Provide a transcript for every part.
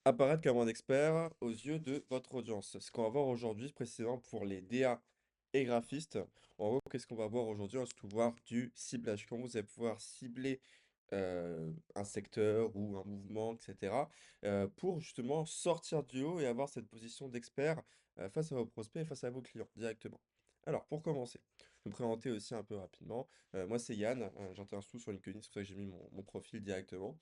Apparaître comme un expert aux yeux de votre audience. Ce qu'on va voir aujourd'hui, précisément pour les DA et graphistes, en gros, qu'est-ce qu'on va voir aujourd'hui? On va surtout voir du ciblage. Comment vous allez pouvoir cibler un secteur ou un mouvement, etc., pour justement sortir du lot et avoir cette position d'expert face à vos prospects et face à vos clients directement. Alors, pour commencer, je vais me présenter aussi un peu rapidement. Moi, c'est Yann, j'interviens surtout sur LinkedIn, c'est pour ça que j'ai mis mon profil directement.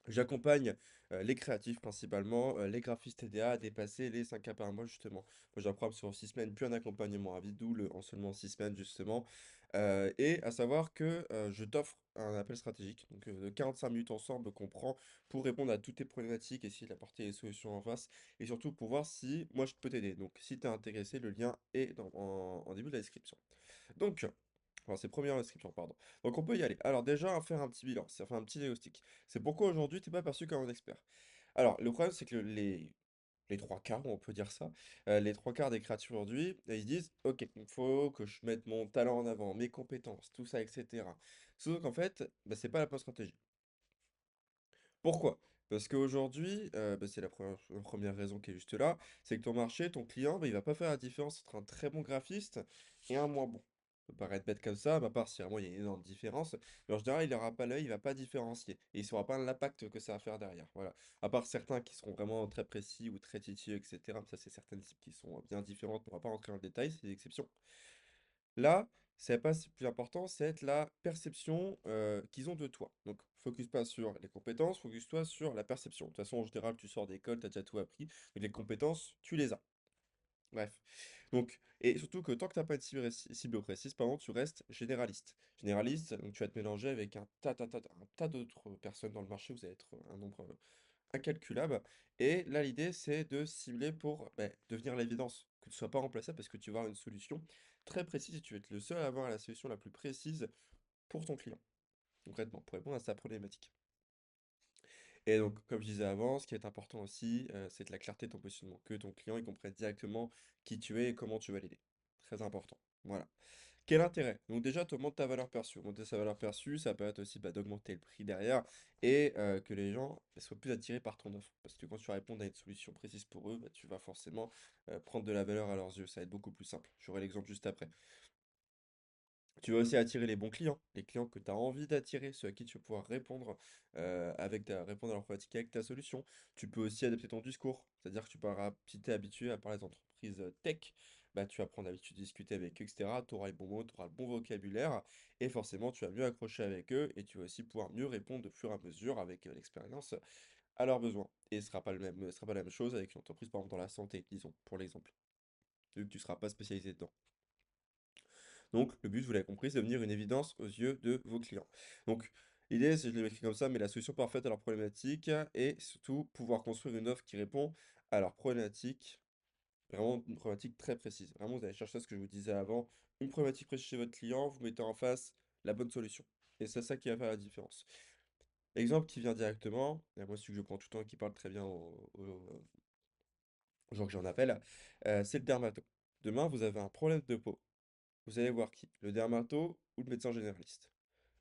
J'accompagne, les créatifs principalement, les graphistes TDA à dépasser les 5K par mois justement. Moi j'ai un programme sur 6 semaines, puis un accompagnement à vie double en seulement 6 semaines justement. Et à savoir que, je t'offre un appel stratégique, donc de 45 minutes ensemble qu'on prend pour répondre à toutes tes problématiques, essayer d'apporter les solutions en face et surtout pour voir si moi je peux t'aider. Donc si tu es intéressé, le lien est en début de la description. Donc, enfin, c'est première inscription, pardon. Donc on peut y aller. Alors déjà, faire un petit bilan, c'est faire un petit diagnostic. C'est pourquoi aujourd'hui, t'es pas perçu comme un expert. Alors, le problème, c'est que les trois quarts, on peut dire ça, les trois quarts des créateurs aujourd'hui, ils se disent, ok, il faut que je mette mon talent en avant, mes compétences, tout ça, etc. Sauf qu'en fait, bah, c'est pas la bonne stratégie. Pourquoi? Parce qu'aujourd'hui, bah, c'est la première raison qui est juste là, c'est que ton marché, ton client, bah, il va pas faire la différence entre un très bon graphiste et un moins bon. Ça peut paraître bête comme ça, mais à part si vraiment il y a une énorme différence, mais en général, il n'aura pas l'œil, il va pas différencier. Et il ne saura pas l'impact que ça va faire derrière. Voilà. À part certains qui seront vraiment très précis ou très titilleux, etc. Ça, c'est certaines types qui sont bien différentes, on va pas rentrer dans le détail, c'est des exceptions. Là, c'est pas le plus important, c'est la perception qu'ils ont de toi. Donc, focus pas sur les compétences, focus-toi sur la perception. De toute façon, en général, tu sors d'école, tu as déjà tout appris, mais les compétences, tu les as. Bref. Donc, et surtout que tant que tu n'as pas de cible précise, pardon, tu restes généraliste. Généraliste, donc tu vas te mélanger avec un tas d'autres personnes dans le marché, vous allez être un nombre incalculable. Et là, l'idée, c'est de cibler pour devenir l'évidence, que tu ne sois pas remplaçable parce que tu vas avoir une solution très précise et tu vas être le seul à avoir la solution la plus précise pour ton client, concrètement, pour répondre à sa problématique. Et donc, comme je disais avant, ce qui est important aussi, c'est de la clarté de ton positionnement, que ton client il comprenne directement qui tu es et comment tu vas l'aider. Très important. Voilà. Quel intérêt? Donc déjà, tu augmentes ta valeur perçue. Augmenter sa valeur perçue, ça peut être aussi d'augmenter le prix derrière et que les gens soient plus attirés par ton offre. Parce que quand tu vas répondre à une solution précise pour eux, bah, tu vas forcément prendre de la valeur à leurs yeux. Ça va être beaucoup plus simple. J'aurai l'exemple juste après. Tu vas aussi attirer les bons clients, les clients que tu as envie d'attirer, ceux à qui tu vas pouvoir répondre, répondre à leur problématique avec ta solution. Tu peux aussi adapter ton discours, c'est-à-dire que si tu es habitué à parler d'entreprises tech, bah, tu vas prendre l'habitude de discuter avec eux, etc. Tu auras les bons mots, tu auras le bon vocabulaire, et forcément tu vas mieux accrocher avec eux, et tu vas aussi pouvoir mieux répondre au fur et à mesure avec l'expérience à leurs besoins. Et ce sera pas la même chose avec une entreprise, par exemple, dans la santé, disons, pour l'exemple, vu que tu ne seras pas spécialisé dedans. Donc, le but, vous l'avez compris, c'est de devenir une évidence aux yeux de vos clients. Donc, l'idée, c'est, je l'ai écrit comme ça, mais la solution parfaite à leurs problématiques et surtout pouvoir construire une offre qui répond à leurs problématiques, vraiment une problématique très précise. Vraiment, vous allez chercher ce que je vous disais avant, une problématique précise chez votre client, vous mettez en face la bonne solution. Et c'est ça qui va faire la différence. L'exemple qui vient directement, et moi celui que je prends tout le temps et qui parle très bien aux gens que j'en appelle, c'est le dermato. Demain, vous avez un problème de peau. Vous allez voir qui? Le dermato ou le médecin généraliste?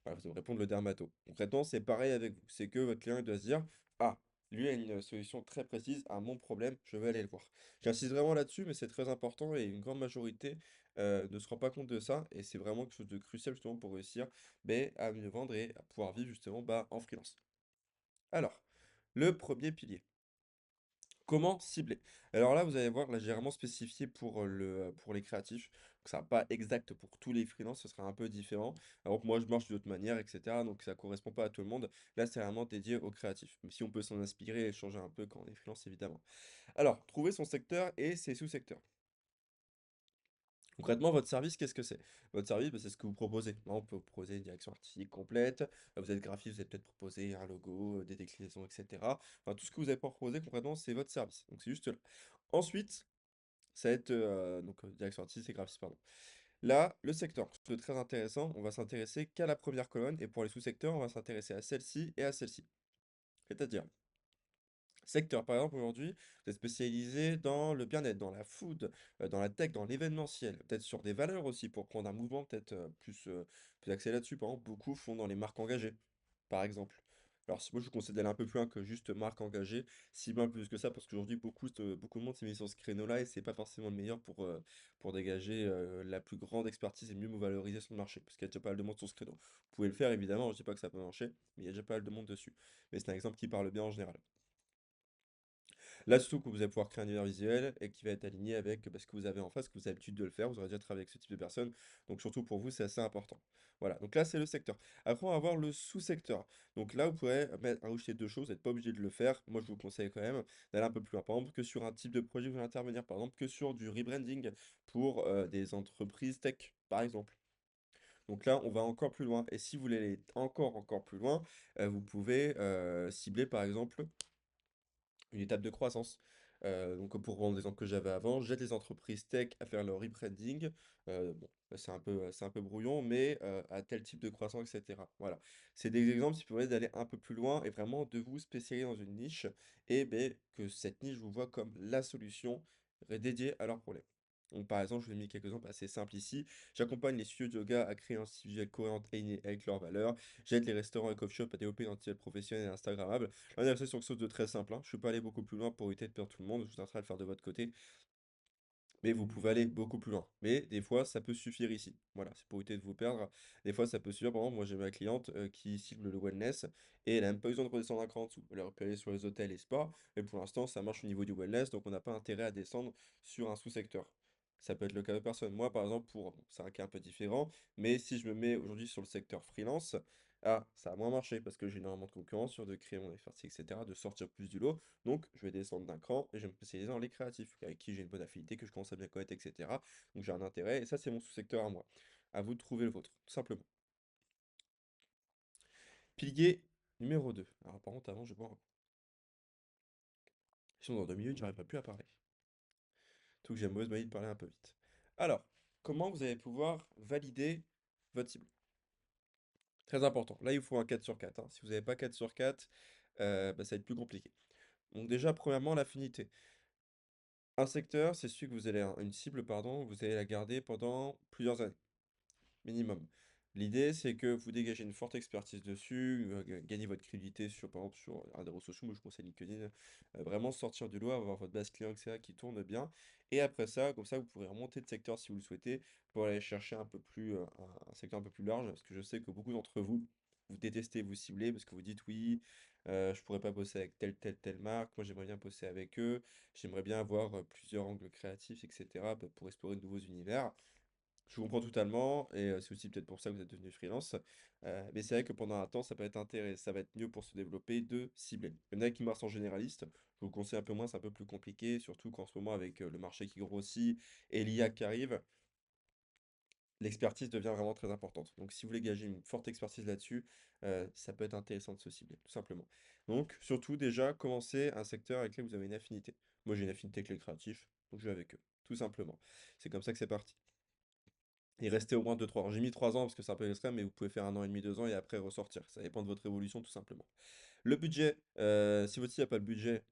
Voilà, vous allez me répondre le dermato. Concrètement, c'est pareil avec vous. C'est que votre client il doit se dire, ah, lui a une solution très précise à mon problème, je vais aller le voir. J'insiste vraiment là-dessus, mais c'est très important et une grande majorité ne se rend pas compte de ça. Et c'est vraiment quelque chose de crucial justement pour réussir à mieux vendre et à pouvoir vivre justement en freelance. Alors, le premier pilier. Comment cibler? Alors là, vous allez voir, là, j'ai vraiment spécifié pour les créatifs. Donc, ça va pas exact pour tous les freelances, ce sera un peu différent. Alors que moi, je marche d'une autre manière, etc. Donc, ça correspond pas à tout le monde. Là, c'est vraiment dédié aux créatifs. Mais si on peut s'en inspirer et changer un peu quand on est freelance, évidemment. Alors, trouver son secteur et ses sous-secteurs. Concrètement, votre service, qu'est-ce que c'est? Votre service, bah, c'est ce que vous proposez. Là, on peut vous proposer une direction artistique complète. Vous êtes graphiste, vous allez peut-être proposer un logo, des déclinaisons, etc. Enfin, tout ce que vous avez proposé, concrètement, c'est votre service. Donc, c'est juste là. Ensuite, ça va être direction artistique et graphiste, pardon. Là, le secteur, c'est très intéressant. On va s'intéresser qu'à la première colonne. Et pour les sous-secteurs, on va s'intéresser à celle-ci et à celle-ci. C'est-à-dire, secteur, par exemple, aujourd'hui, vous êtes spécialisé dans le bien-être, dans la food, dans la tech, dans l'événementiel, peut-être sur des valeurs aussi, pour prendre un mouvement peut-être plus axé là-dessus. Par exemple, beaucoup font dans les marques engagées, par exemple. Alors, moi, je vous conseille d'aller un peu plus loin que juste marque engagée, si bien plus que ça, parce qu'aujourd'hui, beaucoup de monde s'est mis sur ce créneau-là et c'est pas forcément le meilleur pour dégager la plus grande expertise et mieux vous valoriser sur le marché, parce qu'il y a déjà pas mal de monde sur ce créneau. Vous pouvez le faire, évidemment, je dis pas que ça peut marcher, mais il y a déjà pas mal de monde dessus. Mais c'est un exemple qui parle bien en général. Là, surtout que vous allez pouvoir créer un univers visuel et qui va être aligné avec ce que vous avez en face, que vous avez l'habitude de le faire, vous aurez déjà travaillé avec ce type de personnes, donc surtout pour vous, c'est assez important. Voilà, donc là, c'est le secteur. Après, on va voir le sous-secteur. Donc là, vous pourrez rajouter deux choses, vous n'êtes pas obligé de le faire. Moi, je vous conseille quand même d'aller un peu plus loin. Par exemple, que sur un type de projet, vous voulez intervenir, par exemple, que sur du rebranding pour des entreprises tech, par exemple. Donc là, on va encore plus loin. Et si vous voulez aller encore plus loin, vous pouvez cibler, par exemple, une étape de croissance. Donc pour reprendre l'exemple que j'avais avant, j'aide les entreprises tech à faire leur rebranding. Bon, bah, c'est un peu brouillon, mais à tel type de croissance, etc. Voilà. C'est des exemples qui permettent d'aller un peu plus loin et vraiment de vous spécialiser dans une niche et ben, que cette niche vous voit comme la solution dédiée à leurs problèmes. Donc par exemple, je vous ai mis quelques exemples assez simples ici. J'accompagne les studios de yoga à créer un style visuel cohérent et aligné avec leurs valeurs. J'aide les restaurants et coffee shops à développer un style professionnel et instagrammable. On est resté sur quelque chose de très simple, hein. Je ne suis pas allé beaucoup plus loin pour éviter de perdre tout le monde. Je suis en train de le faire de votre côté. Mais vous pouvez aller beaucoup plus loin. Mais des fois, ça peut suffire ici. Voilà, c'est pour éviter de vous perdre. Des fois, ça peut suffire. Par exemple, moi, j'ai ma cliente qui cible le wellness et elle n'a même pas besoin de redescendre un cran en dessous. Elle aurait pu aller sur les hôtels et spas. Mais pour l'instant, ça marche au niveau du wellness. Donc, on n'a pas intérêt à descendre sur un sous-secteur. Ça peut être le cas de personne. Moi, par exemple, bon, c'est un cas un peu différent. Mais si je me mets aujourd'hui sur le secteur freelance, ah, ça a moins marché parce que j'ai énormément de concurrence sur de créer mon expertise, etc., de sortir plus du lot. Donc, je vais descendre d'un cran et je vais me spécialiser dans les créatifs, avec qui j'ai une bonne affinité, que je commence à bien connaître, etc. Donc, j'ai un intérêt et ça, c'est mon sous-secteur à moi. À vous de trouver le vôtre, tout simplement. Pilier numéro 2. Alors, par contre, avant, je vais boire un coup. Sinon, dans 2 minutes, j'arriverai plus à parler. Tout que j'ai mauvaise manie de parler un peu vite. Alors, comment vous allez pouvoir valider votre cible? Très important. Là, il faut un 4 sur 4, hein. Si vous n'avez pas 4 sur 4, bah, ça va être plus compliqué. Donc déjà, premièrement, l'affinité. Un secteur, c'est celui que vous allez, une cible, pardon, vous allez la garder pendant plusieurs années, minimum. L'idée, c'est que vous dégagez une forte expertise dessus, gagnez votre crédibilité sur, par exemple, sur un des réseaux sociaux, moi je conseille LinkedIn, vraiment sortir du lot, avoir votre base client, etc., qui tourne bien. Et après ça, comme ça, vous pourrez remonter de secteur si vous le souhaitez, pour aller chercher un peu plus, un secteur un peu plus large, parce que je sais que beaucoup d'entre vous, vous détestez vous cibler, parce que vous dites oui, je pourrais pas bosser avec telle marque, moi j'aimerais bien bosser avec eux, j'aimerais bien avoir plusieurs angles créatifs, etc., bah, pour explorer de nouveaux univers. Je vous comprends totalement, et c'est aussi peut-être pour ça que vous êtes devenu freelance. Mais c'est vrai que pendant un temps, ça peut être intéressant, ça va être mieux pour se développer de cibler. Il y en a qui marchent en généraliste, je vous conseille un peu moins, c'est un peu plus compliqué, surtout qu'en ce moment, avec le marché qui grossit et l'IA qui arrive, l'expertise devient vraiment très importante. Donc si vous voulez gager une forte expertise là-dessus, ça peut être intéressant de se cibler, tout simplement. Donc surtout déjà, commencez un secteur avec lequel vous avez une affinité. Moi j'ai une affinité avec les créatifs, donc je vais avec eux, tout simplement. C'est comme ça que c'est parti. Et rester au moins 2 3 ans. J'ai mis 3 ans parce que c'est un peu extrême, mais vous pouvez faire 1 an et demi, 2 ans et après ressortir. Ça dépend de votre évolution tout simplement. Le budget, si votre site n'a pas le budget,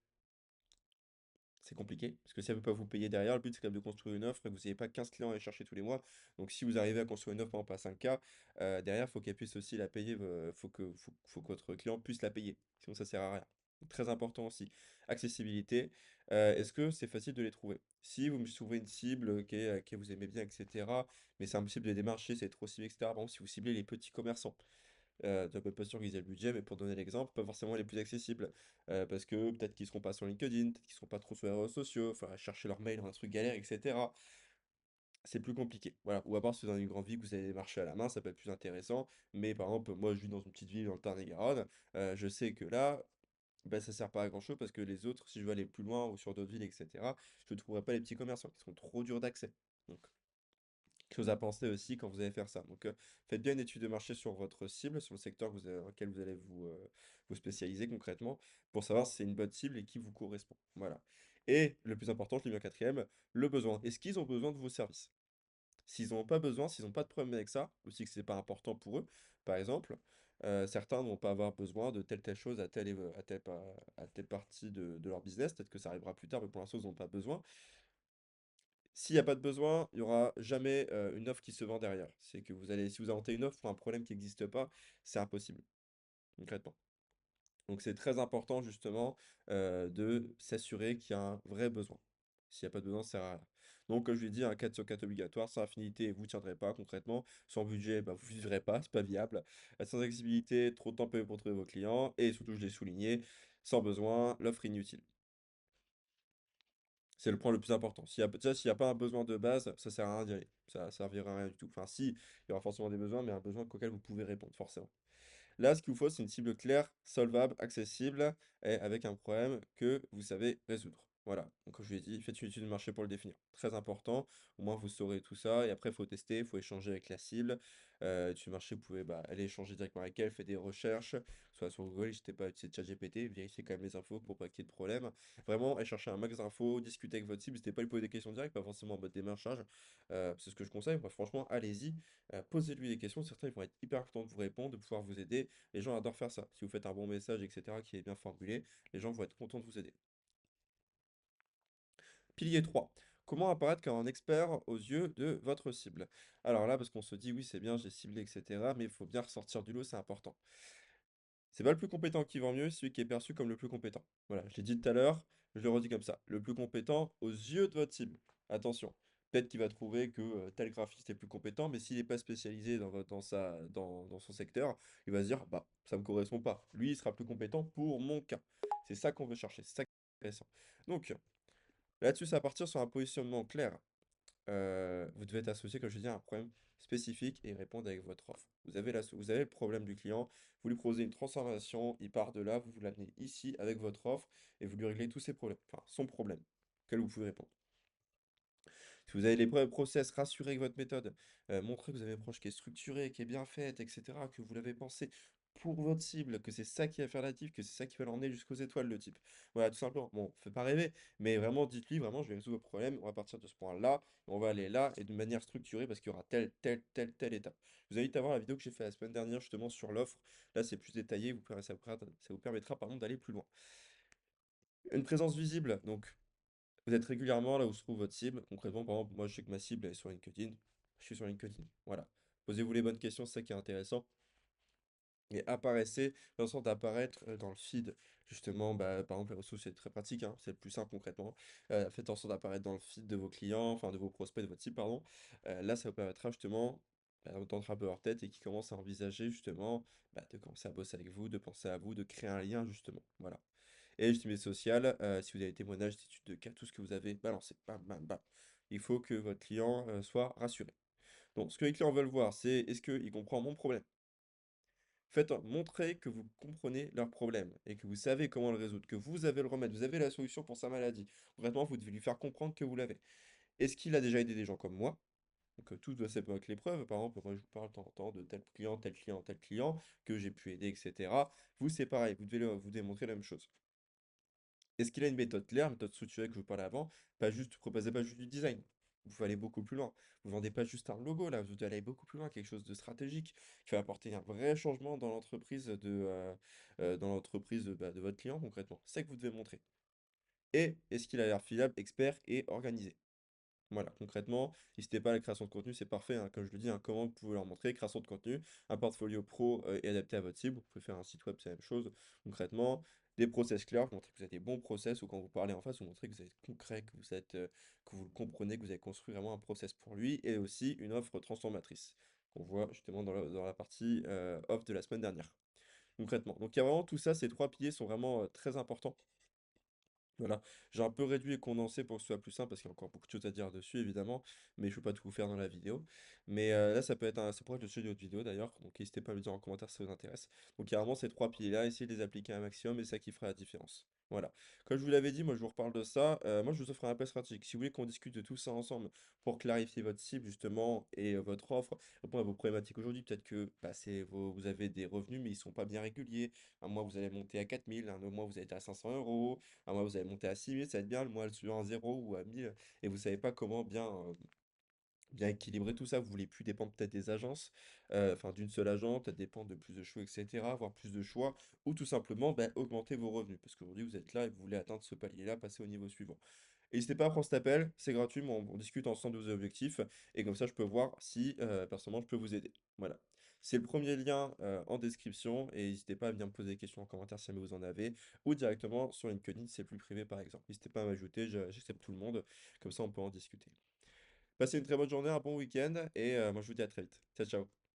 c'est compliqué, parce que si elle ne peut pas vous payer derrière, le but c'est quand même de construire une offre et que vous n'ayez pas 15 clients à aller chercher tous les mois. Donc si vous arrivez à construire une offre par exemple à 5K, derrière, il faut qu'elle puisse aussi la payer, faut que votre client puisse la payer, sinon ça sert à rien. Donc, très important aussi. Accessibilité, est-ce que c'est facile de les trouver? Si vous me trouvez une cible que vous aimez bien, etc., mais c'est impossible de les démarcher, c'est trop ciblé, etc. Par exemple, si vous ciblez les petits commerçants, pas sûr qu'ils aient le budget, mais pour donner l'exemple, pas forcément les plus accessibles. Parce que peut-être qu'ils seront pas sur LinkedIn, peut-être qu'ils seront pas trop sur les réseaux sociaux, il faudra chercher leur mail dans un truc galère, etc. C'est plus compliqué. Voilà. Ou à part si vous avez une grande ville que vous avez des marchés à la main, ça peut être plus intéressant. Mais par exemple, moi je vis dans une petite ville dans le Tarn-et-Garonne, je sais que là, bah, ça sert pas à grand-chose parce que les autres, si je veux aller plus loin ou sur d'autres villes, etc., je ne trouverai pas les petits commerçants qui sont trop durs d'accès. Donc, quelque chose à penser aussi quand vous allez faire ça. Donc, faites bien une étude de marché sur votre cible, sur le secteur dans lequel vous allez vous spécialiser concrètement, pour savoir si c'est une bonne cible et qui vous correspond. Voilà. Et le plus important, je l'ai mis en quatrième, le besoin. Est-ce qu'ils ont besoin de vos services? S'ils n'ont pas besoin, s'ils n'ont pas de problème avec ça, aussi que c'est pas important pour eux, par exemple, certains ne vont pas avoir besoin de telle chose à telle partie de leur business. Peut-être que ça arrivera plus tard, mais pour l'instant, ils n'ont pas besoin. S'il n'y a pas de besoin, il n'y aura jamais une offre qui se vend derrière. C'est que si vous inventez une offre pour un problème qui n'existe pas, c'est impossible, concrètement. Donc c'est très important justement de s'assurer qu'il y a un vrai besoin. S'il n'y a pas de besoin, ça sert à rien. Donc comme je l'ai dit, un 4 sur 4 obligatoire, sans affinité, vous ne tiendrez pas concrètement. Sans budget, bah, vous ne vivrez pas, c'est pas viable. Sans accessibilité, trop de temps payé pour trouver vos clients. Et surtout, je l'ai souligné, sans besoin, l'offre inutile. C'est le point le plus important. Déjà, s'il n'y a pas un besoin de base, ça sert à rien d'y aller. Ça servira à rien du tout. Enfin, si, il y aura forcément des besoins, mais un besoin auquel vous pouvez répondre, forcément. Là, ce qu'il vous faut, c'est une cible claire, solvable, accessible et avec un problème que vous savez résoudre. Voilà. Donc, comme je vous l'ai dit, faites une étude de marché pour le définir. Très important. Au moins, vous saurez tout ça. Et après, il faut tester, il faut échanger avec la cible. Étude de marché, vous pouvez aller échanger directement avec elle, faire des recherches, soit sur Google, n'hésitez pas à utiliser ChatGPT, vérifiez quand même les infos pour pas qu'il y ait de problème. Vraiment, allez chercher un max d'infos, discuter avec votre cible, n'hésitez pas à lui poser des questions directes, pas forcément en mode démarchage. C'est ce que je conseille. Moi, franchement, allez-y, posez-lui des questions. Certains, ils vont être hyper contents de vous répondre, de pouvoir vous aider. Les gens adorent faire ça. Si vous faites un bon message, etc., qui est bien formulé, les gens vont être contents de vous aider. Pilier 3. Comment apparaître comme un expert aux yeux de votre cible? Alors là, parce qu'on se dit, oui, c'est bien, j'ai ciblé, etc., mais il faut bien ressortir du lot, c'est important. C'est pas le plus compétent qui vend mieux, c'est celui qui est perçu comme le plus compétent. Voilà, je l'ai dit tout à l'heure, je le redis comme ça. Le plus compétent aux yeux de votre cible. Attention, peut-être qu'il va trouver que tel graphiste est plus compétent, mais s'il n'est pas spécialisé dans son secteur, il va se dire, bah, ça me correspond pas. Lui, il sera plus compétent pour mon cas. C'est ça qu'on veut chercher, c'est ça qui est intéressant. Donc, là-dessus, ça va partir sur un positionnement clair. Vous devez être associé, comme je dis, à un problème spécifique et répondre avec votre offre. Vous avez le problème du client, vous lui proposez une transformation, il part de là, vous vous l'amenez ici avec votre offre et vous lui réglez tous ses problèmes, enfin son problème, auquel vous pouvez répondre. Si vous avez les process, rassurez avec votre méthode, montrez que vous avez une approche qui est structurée, qui est bien faite, etc., que vous l'avez pensé pour votre cible, que c'est ça qui va faire la diff, que c'est ça qui va l'emmener jusqu'aux étoiles, le type. Voilà, tout simplement. Bon, fait pas rêver, mais vraiment, dites-lui, vraiment, je vais résoudre vos problèmes, on va partir de ce point-là, on va aller là, et de manière structurée, parce qu'il y aura telle étape. Je vous invite à voir la vidéo que j'ai fait la semaine dernière, justement, sur l'offre. Là, c'est plus détaillé, ça vous permettra, pardon, d'aller plus loin. Une présence visible, donc vous êtes régulièrement là où se trouve votre cible. Concrètement, par exemple, moi je sais que ma cible elle est sur LinkedIn. Je suis sur LinkedIn. Voilà. Posez-vous les bonnes questions, c'est ça qui est intéressant. Et apparaissez, faire en sorte d'apparaître dans le feed. Justement, bah, par exemple, les ressources, c'est très pratique, hein, c'est le plus simple concrètement. Faites en sorte d'apparaître dans le feed de vos clients, enfin de vos prospects, de votre cible, pardon. Là, ça vous permettra justement d'entendre un peu leur tête et qui commencent à envisager justement de commencer à bosser avec vous, de penser à vous, de créer un lien justement. Voilà. Et l'estimé social, si vous avez des témoignages, des études de cas, tout ce que vous avez balancé, bam, bam, bam. Il faut que votre client soit rassuré. Donc, ce que les clients veulent voir, c'est est-ce qu'il comprend mon problème? Montrez que vous comprenez leur problème et que vous savez comment le résoudre, que vous avez le remède, vous avez la solution pour sa maladie. Concrètement, vous devez lui faire comprendre que vous l'avez. Est-ce qu'il a déjà aidé des gens comme moi? Donc, tout doit s'être avec l'épreuve. Par exemple, moi, je vous parle de temps en temps de tel client que j'ai pu aider, etc. Vous, c'est pareil, vous devez montrer la même chose. Est-ce qu'il a une méthode claire, méthode structurée que je vous parlais avant? Pas juste, proposez pas juste du design. Vous pouvez aller beaucoup plus loin. Vous vendez pas juste un logo là, vous devez aller beaucoup plus loin, quelque chose de stratégique qui va apporter un vrai changement dans l'entreprise de votre client concrètement. C'est ça que vous devez montrer. Et est-ce qu'il a l'air fiable, expert et organisé? Voilà, concrètement, n'hésitez pas à la création de contenu, c'est parfait, hein, comme je le dis, hein, comment vous pouvez leur montrer, création de contenu, un portfolio pro et adapté à votre cible, vous pouvez faire un site web, c'est la même chose, concrètement, des process clairs, vous montrez que vous avez des bons process, ou quand vous parlez en face, vous montrez que vous êtes concret, que vous le comprenez, que vous avez construit vraiment un process pour lui, et aussi une offre transformatrice, qu'on voit justement dans la partie offre de la semaine dernière, concrètement. Donc il y a vraiment tout ça, ces trois piliers sont vraiment très importants. Voilà, j'ai un peu réduit et condensé pour que ce soit plus simple parce qu'il y a encore beaucoup de choses à dire dessus évidemment, mais je ne peux pas tout vous faire dans la vidéo. Mais là, ça pourrait être le sujet d'une autre vidéo d'ailleurs, donc n'hésitez pas à me dire en commentaire si ça vous intéresse. Donc il y a vraiment ces trois piliers-là, essayez de les appliquer un maximum et c'est ça qui fera la différence. Voilà. Comme je vous l'avais dit, moi je vous reparle de ça. Moi je vous offre un appel stratégique. Si vous voulez qu'on discute de tout ça ensemble pour clarifier votre cible justement et votre offre, répondre à vos problématiques aujourd'hui, peut-être que vous avez des revenus mais ils ne sont pas bien réguliers. Un mois vous allez monter à 4000, un autre mois vous allez être à 500 €. Un mois, vous allez monter à 6000, ça va être bien. Le mois suivant à 0 ou à 1000. Et vous savez pas comment bien équilibrer tout ça. Vous voulez plus dépendre peut-être des agences, enfin d'une seule agence, peut-être dépendre de plus de choix, etc. Avoir plus de choix. Ou tout simplement augmenter vos revenus. Parce qu'aujourd'hui, vous êtes là et vous voulez atteindre ce palier-là, passer au niveau suivant. N'hésitez pas à prendre cet appel, c'est gratuit, mais on discute ensemble de vos objectifs. Et comme ça, je peux voir si personnellement je peux vous aider. Voilà. C'est le premier lien en description et n'hésitez pas à venir me poser des questions en commentaire si jamais vous en avez ou directement sur LinkedIn si c'est plus privé par exemple. N'hésitez pas à m'ajouter, j'accepte tout le monde, comme ça on peut en discuter. Passez une très bonne journée, un bon week-end et moi je vous dis à très vite. Ciao ciao.